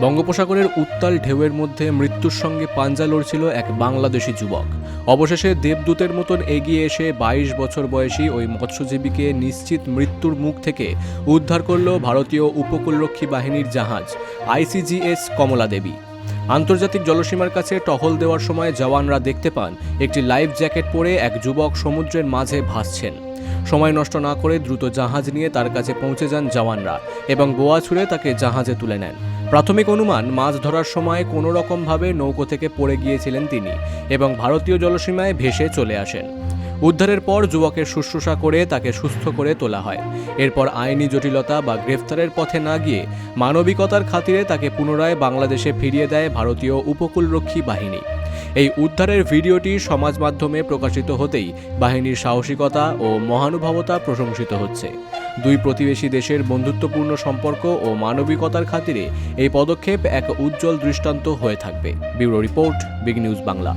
বঙ্গোপসাগরের উত্তাল ঢেউয়ের মধ্যে মৃত্যুর সঙ্গে পাঞ্জা লড়ছিল এক বাংলাদেশি যুবক। অবশেষে দেবদূতের মতন এগিয়ে এসে ২২ বছর বয়সী ওই মৎস্যজীবীকে নিশ্চিত মৃত্যুর মুখ থেকে উদ্ধার করল ভারতীয় উপকূলরক্ষী বাহিনীর জাহাজ ICGS কমলা দেবী। আন্তর্জাতিক জলসীমার কাছে টহল দেওয়ার সময় জওয়ানরা দেখতে পান একটি লাইফ জ্যাকেট পরে এক যুবক সমুদ্রের মাঝে ভাসছেন। সময় নষ্ট না করে দ্রুত জাহাজ নিয়ে তার কাছে পৌঁছে যান জওয়ানরা এবং বোয়া ছুড়ে তাকে জাহাজে তুলে নেন। প্রাথমিক অনুমান, মাছ ধরার সময় কোনো রকমভাবে নৌকো থেকে পড়ে গিয়েছিলেন তিনি এবং ভারতীয় জলসীমায় ভেসে চলে আসেন। উদ্ধারের পর যুবকের শুশ্রূষা করে তাকে সুস্থ করে তোলা হয়। এরপর আইনি জটিলতা বা গ্রেফতারের পথে না গিয়ে মানবিকতার খাতিরে তাকে পুনরায় বাংলাদেশে ফিরিয়ে দেয় ভারতীয় উপকূলরক্ষী বাহিনী। এই উদ্ধারের ভিডিওটি সমাজ মাধ্যমে প্রকাশিত হতেই বাহিনীর সাহসিকতা ও মহানুভবতা প্রশংসিত হচ্ছে। দুই প্রতিবেশী দেশের বন্ধুত্বপূর্ণ সম্পর্ক ও মানবিকতার খাতিরে এই পদক্ষেপ এক উজ্জ্বল দৃষ্টান্ত হয়ে থাকবে। Bureau report, big news Bangla.